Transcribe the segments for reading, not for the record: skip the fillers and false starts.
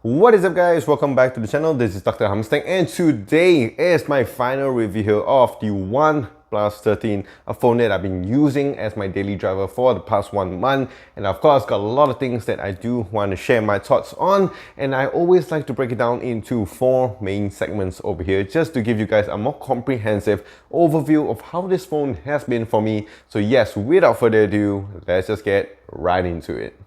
What is up guys, welcome back to the channel. This is Dr. Hamstang and today is my final review of the OnePlus 13, a phone that I've been using as my daily driver for the past 1 month, and of course got a lot of things that I do want to share my thoughts on, and I always like to break it down into 4 main segments over here just to give you guys a more comprehensive overview of how this phone has been for me. So yes, without further ado, let's just get right into it.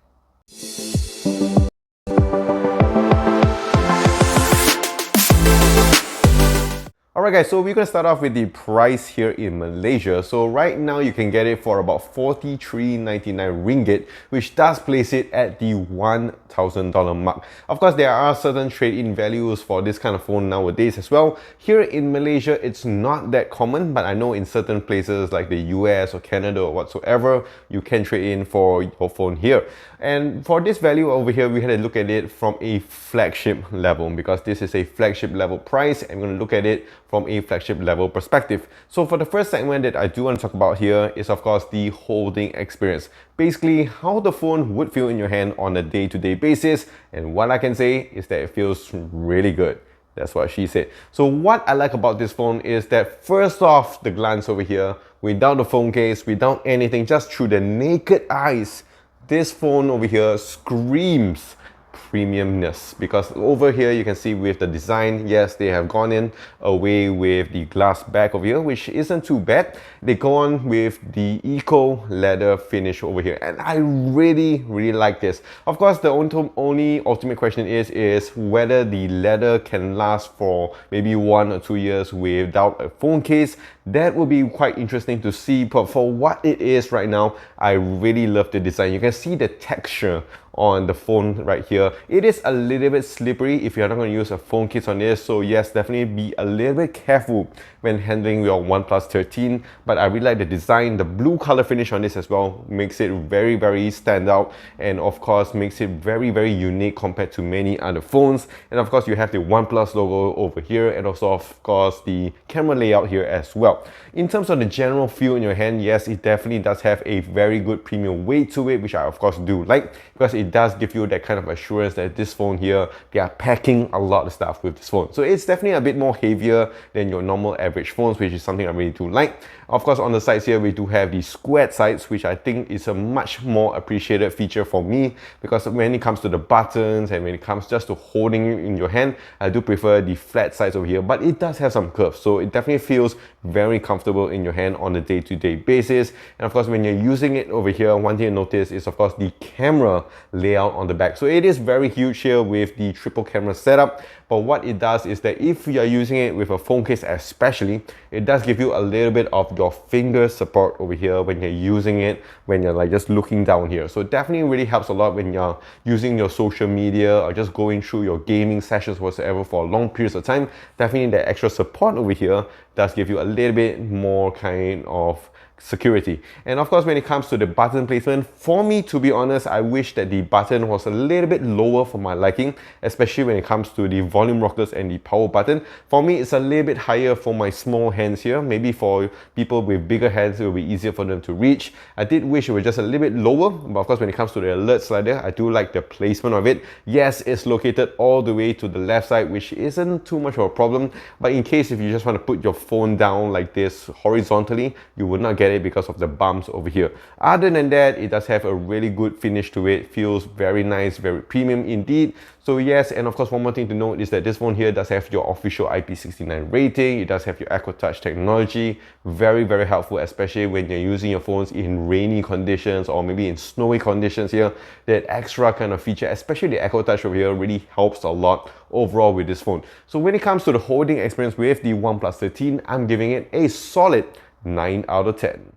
Alright guys, so we're going to start off with the price here in Malaysia. So right now you can get it for about 43.99 ringgit, which does place it at the $1,000 mark. Of course, there are certain trade-in values for this kind of phone nowadays as well. Here in Malaysia, it's not that common, but I know in certain places like the US or Canada or whatsoever, you can trade in for your phone here. And for this value over here, we had to look at it from a flagship level because this is a flagship level price. I'm going to look at it from a flagship level perspective. So for the first segment that I do want to talk about here is of course the holding experience. Basically how the phone would feel in your hand on a day-to-day basis, and what I can say is that it feels really good. That's what she said. So what I like about this phone is that first off the glance over here, without the phone case, without anything, just through the naked eyes, this phone over here screams premiumness, because over here you can see with the design, yes, they have gone in away with the glass back over here, which isn't too bad. They go on with the eco leather finish over here, and I really like this. Of course, the only ultimate question is whether the leather can last for maybe 1 or 2 years without a phone case. That would be quite interesting to see, but for what it is right now, I really love the design. You can see the texture on the phone right here. It is a little bit slippery if you're not going to use a phone case on this, so yes, definitely be a little bit careful when handling your OnePlus 13, but I really like the design. The blue color finish on this as well makes it very stand out, and of course makes it very unique compared to many other phones. And of course you have the OnePlus logo over here, and also of course the camera layout here as well. In terms of the general feel in your hand, yes, it definitely does have a very good premium weight to it, which I of course do like, because it does give you that kind of assurance that this phone here, they are packing a lot of stuff with this phone. So it's definitely a bit more heavier than your normal average phones, which is something I really do like. Of course, on the sides here, we do have the squared sides, which I think is a much more appreciated feature for me, because when it comes to the buttons and when it comes just to holding it in your hand, I do prefer the flat sides over here, but it does have some curves. So it definitely feels very comfortable in your hand on a day-to-day basis. And of course, when you're using it over here, one thing to notice is of course the camera layout on the back. So it is very huge here with the triple camera setup, but what it does is that if you are using it with a phone case especially, it does give you a little bit of your finger support over here when you're using it, when you're like just looking down here. So it definitely really helps a lot when you're using your social media or just going through your gaming sessions whatsoever for long periods of time. Definitely the extra support over here does give you a little bit more kind of security. And of course, when it comes to the button placement, for me, to be honest, I wish that the button was a little bit lower for my liking, especially when it comes to the volume rockers and the power button. For me, it's a little bit higher for my small hands here. Maybe for people with bigger hands, it will be easier for them to reach. I did wish it was just a little bit lower, but of course, when it comes to the alert slider, I do like the placement of it. Yes, it's located all the way to the left side, which isn't too much of a problem, but in case if you just want to put your phone down like this horizontally, you would not get it because of the bumps over here. Other than that, it does have a really good finish to it. Feels very nice, very premium indeed. So yes, and of course one more thing to note is that this phone here does have your official IP69 rating. It does have your EcoTouch technology. Very helpful, especially when you're using your phones in rainy conditions or maybe in snowy conditions here. That extra kind of feature, especially the EcoTouch over here, really helps a lot overall with this phone. So when it comes to the holding experience with the OnePlus 13, I'm giving it a solid 9 out of 10.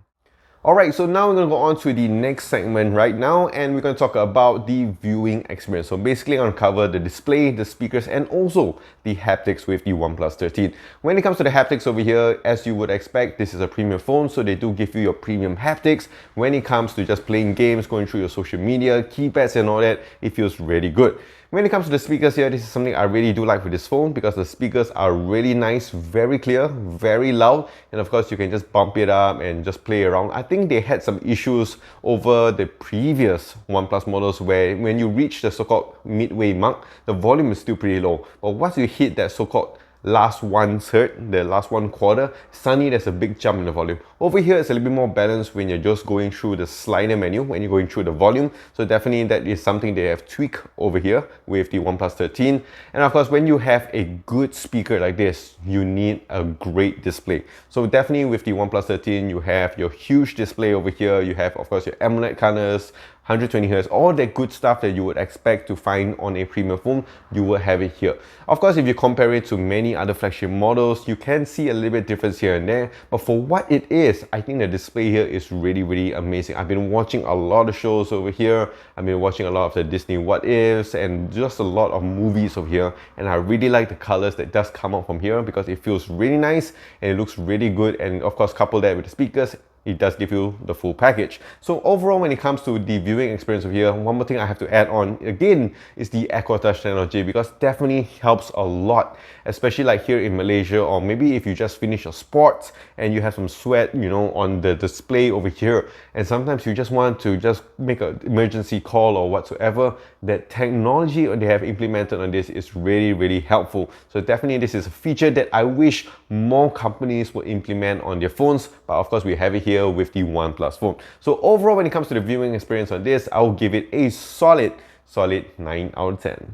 Alright, so now we're going to go on to the next segment right now, and we're going to talk about the viewing experience. So basically I'm going to cover the display, the speakers, and also the haptics with the OnePlus 13. When it comes to the haptics over here, as you would expect, this is a premium phone, so they do give you your premium haptics. When it comes to just playing games, going through your social media, keypads and all that, it feels really good. When it comes to the speakers here, this is something I really do like with this phone because the speakers are really nice, very clear, very loud, and of course you can just bump it up and just play around. I think they had some issues over the previous OnePlus models where when you reach the so-called midway mark, the volume is still pretty low. But once you hit that so-called last one third, the last one quarter, suddenly there's a big jump in the volume. Over here, it's a little bit more balanced when you're just going through the slider menu, when you're going through the volume. So definitely that is something they have tweaked over here with the OnePlus 13. And of course, when you have a good speaker like this, you need a great display. So definitely with the OnePlus 13, you have your huge display over here. You have, of course, your AMOLED colors, 120 Hz, all that good stuff that you would expect to find on a premium phone, you will have it here. Of course, if you compare it to many other flagship models, you can see a little bit difference here and there, but for what it is, I think the display here is really, really amazing. I've been watching a lot of shows over here. I've been watching a lot of the Disney What Ifs and just a lot of movies over here, and I really like the colors that does come out from here because it feels really nice and it looks really good, and of course couple that with the speakers, it does give you the full package. So overall, when it comes to the viewing experience over here, one more thing I have to add on again is the Aqua Touch technology, because definitely helps a lot, especially like here in Malaysia, or maybe if you just finish your sports and you have some sweat, you know, on the display over here, and sometimes you just want to just make an emergency call or whatsoever. That technology they have implemented on this is really, really helpful. So definitely this is a feature that I wish more companies would implement on their phones, but of course we have it here with the OnePlus phone. So overall, when it comes to the viewing experience on this, I'll give it a solid 9 out of 10.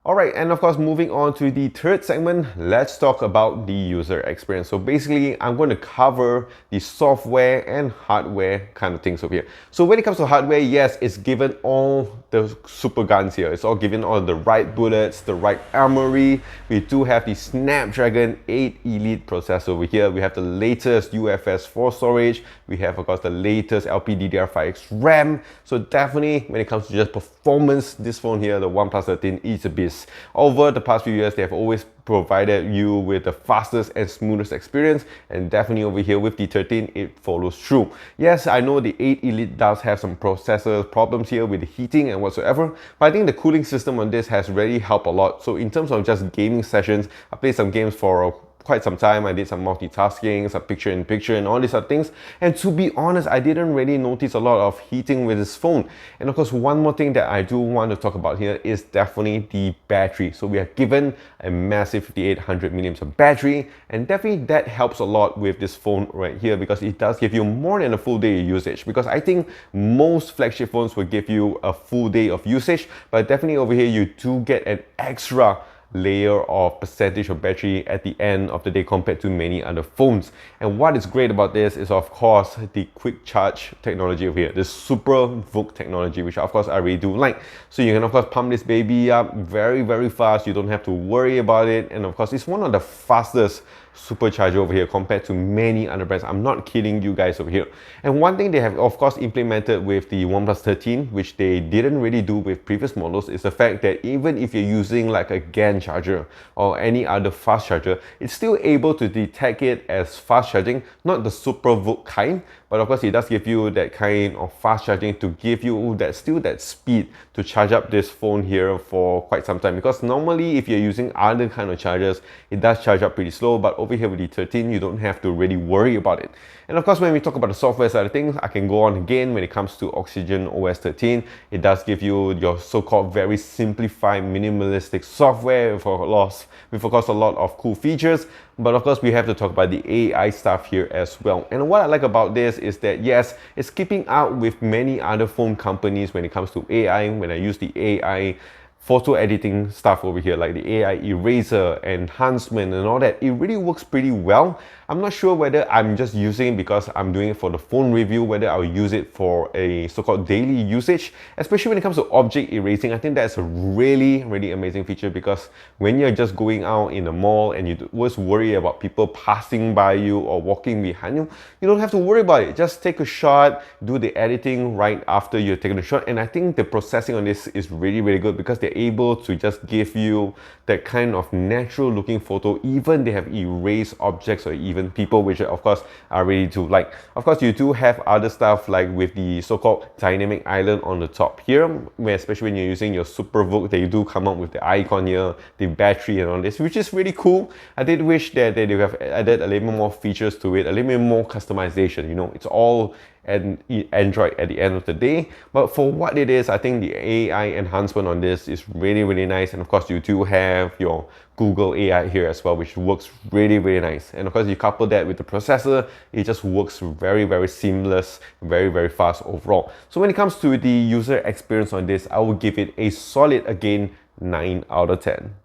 Alright, and of course moving on to the third segment, let's talk about the user experience. So basically, I'm going to cover the software and hardware kind of things over here. So when it comes to hardware, yes, it's given all the super guns here. It's all given all the right bullets, the right armory. We do have the Snapdragon 8 Elite processor over here. We have the latest UFS 4 storage. We have, of course, the latest LPDDR5X RAM. So definitely, when it comes to just performance, this phone here, the OnePlus 13, is a beast. Over the past few years, they have always provided you with the fastest and smoothest experience, and definitely over here with the 13, it follows through. Yes, I know the 8 Elite does have some processor problems here with the heating and whatsoever, but I think the cooling system on this has really helped a lot. So in terms of just gaming sessions, I played some games for quite some time. I did some multitasking, some picture-in-picture and all these other things, and to be honest, I didn't really notice a lot of heating with this phone. And of course, one more thing that I do want to talk about here is definitely the battery. So we are given a massive 5800 milliamps of battery, and definitely that helps a lot with this phone right here, because it does give you more than a full day of usage. Because I think most flagship phones will give you a full day of usage, but definitely over here you do get an extra layer of percentage of battery at the end of the day compared to many other phones. And what is great about this is, of course, the quick charge technology over here, the Super VOOC technology, which of course I really do like. So you can of course pump this baby up very, very fast. You don't have to worry about it, and of course it's one of the fastest supercharger over here compared to many other brands. I'm not kidding you guys over here. And one thing they have of course implemented with the OnePlus 13, which they didn't really do with previous models, is the fact that even if you're using like a GAN charger or any other fast charger, it's still able to detect it as fast charging, not the Super VOOC kind, but of course it does give you that kind of fast charging to give you that speed to charge up this phone here for quite some time. Because normally if you're using other kind of chargers, it does charge up pretty slow, but over here with the 13, you don't have to really worry about it. And of course, when we talk about the software side of things, I can go on again. When it comes to Oxygen OS 13, it does give you your so-called very simplified, minimalistic software with of course a lot of cool features. But of course, we have to talk about the AI stuff here as well. And what I like about this is that yes, it's keeping up with many other phone companies when it comes to AI. When I use the AI photo editing stuff over here, like the AI eraser, enhancement and all that, it really works pretty well. I'm not sure whether I'm just using it because I'm doing it for the phone review, whether I'll use it for a so-called daily usage, especially when it comes to object erasing. I think that's a really, really amazing feature, because when you're just going out in the mall and you always worry about people passing by you or walking behind you, you don't have to worry about it. Just take a shot, do the editing right after you're taking the shot. And I think the processing on this is really, really good, because they're able to just give you that kind of natural looking photo. Even they have erased objects or even certain people, which of course I really do like. Of course, you do have other stuff like with the so-called dynamic island on the top here, where especially when you're using your SuperVOOC, they do come up with the icon here, the battery and all this, which is really cool. I did wish that they would have added a little bit more features to it, a little bit more customization. You know, it's all Android at the end of the day, but for what it is, I think the AI enhancement on this is really, really nice. And of course, you do have your Google AI here as well, which works really, really nice. And of course, you couple that with the processor, it just works very, very seamless, very, very fast overall. So when it comes to the user experience on this, I will give it a solid, again, 9 out of 10.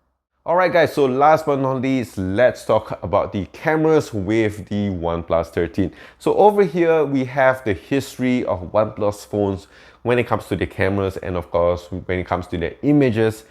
Alright guys, so last but not least, let's talk about the cameras with the OnePlus 13. So over here, we have the history of OnePlus phones when it comes to the cameras and of course, when it comes to the images.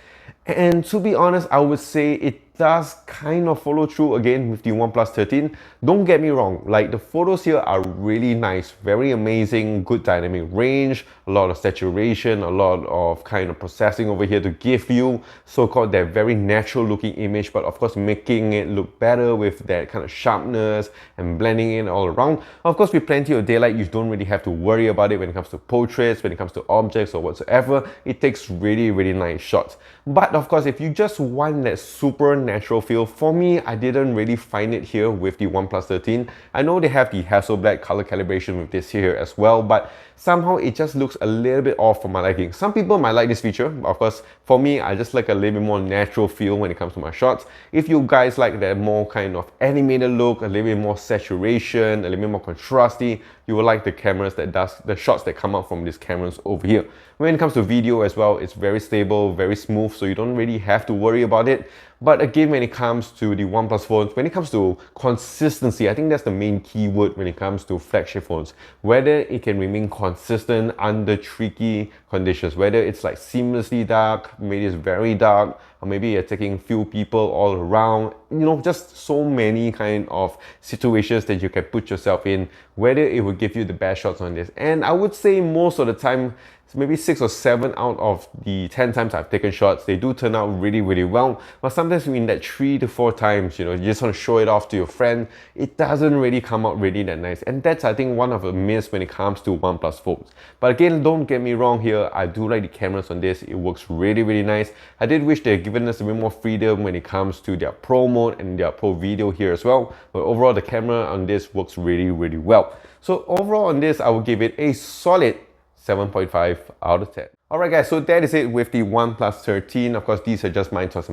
And to be honest, I would say it does kind of follow through again with the OnePlus 13. Don't get me wrong, like the photos here are really nice, very amazing, good dynamic range, a lot of saturation, a lot of kind of processing over here to give you so-called that very natural looking image, but of course making it look better with that kind of sharpness and blending it all around. Of course, with plenty of daylight, you don't really have to worry about it when it comes to portraits, when it comes to objects or whatsoever. It takes really, really nice shots. But of course, if you just want that super natural feel, for me, I didn't really find it here with the OnePlus 13. I know they have the Hasselblad color calibration with this here as well, but somehow it just looks a little bit off for my liking. Some people might like this feature, but of course, for me, I just like a little bit more natural feel when it comes to my shots. If you guys like that more kind of animated look, a little bit more saturation, a little bit more contrasty, you will like the cameras that does the shots that come out from these cameras over here. When it comes to video as well, it's very stable, very smooth, so you don't really have to worry about it. But again, when it comes to the OnePlus phones, when it comes to consistency, I think that's the main keyword when it comes to flagship phones. Whether it can remain consistent under tricky conditions, whether it's like seamlessly dark, maybe it's very dark, or maybe you're taking few people all around, you know, just so many kind of situations that you can put yourself in, whether it will give you the best shots on this. And I would say most of the time, maybe 6 or 7 out of the 10 times I've taken shots, they do turn out really, really well. But sometimes in that 3 to 4 times, you know, you just want to show it off to your friend, it doesn't really come out really that nice. And that's, I think, one of the myths when it comes to OnePlus phones. But again, don't get me wrong here, I do like the cameras on this. It works really, really nice. I did wish they had given us a bit more freedom when it comes to their Pro mode and their Pro video here as well. But overall, the camera on this works really, really well. So overall on this, I will give it a solid 7.5 out of 10. Alright guys, so that is it with the OnePlus 13. Of course, these are just my thoughts.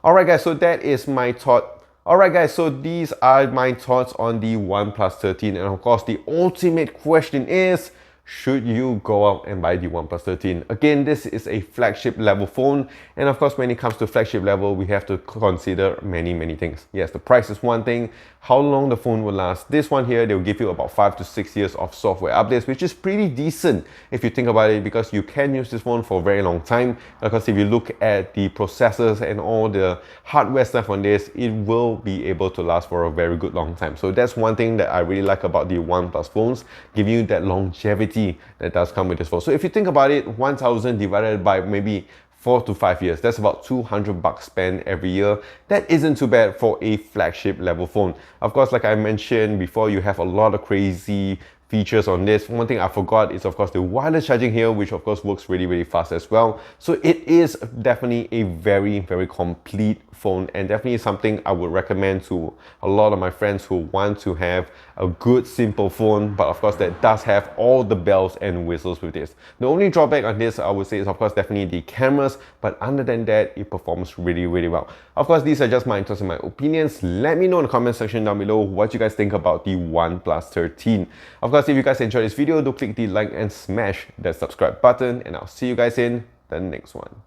Alright guys, so that is my thought. Alright guys, so these are my thoughts on the OnePlus 13. And of course, the ultimate question is, should you go out and buy the OnePlus 13? Again, this is a flagship level phone. And of course, when it comes to flagship level, we have to consider many, many things. Yes, the price is one thing, how long the phone will last. This one here, they'll give you about 5 to 6 years of software updates, which is pretty decent if you think about it, because you can use this phone for a very long time. Because if you look at the processors and all the hardware stuff on this, it will be able to last for a very good long time. So that's one thing that I really like about the OnePlus phones, giving you that longevity that does come with this phone. So if you think about it, 1000 divided by maybe 4 to 5 years, that's about $200 spent every year. That isn't too bad for a flagship level phone. Of course, like I mentioned before, you have a lot of crazy features on this. One thing I forgot is of course the wireless charging here, which of course works really, really fast as well. So it is definitely a very, very complete phone, and definitely something I would recommend to a lot of my friends who want to have a good simple phone, but of course that does have all the bells and whistles with this. The only drawback on this, I would say, is of course definitely the cameras, but other than that, it performs really, really well. Of course, these are just my thoughts and my opinions. Let me know in the comment section down below what you guys think about the OnePlus 13. Of course, if you guys enjoyed this video, do click the like and smash that subscribe button, and I'll see you guys in the next one.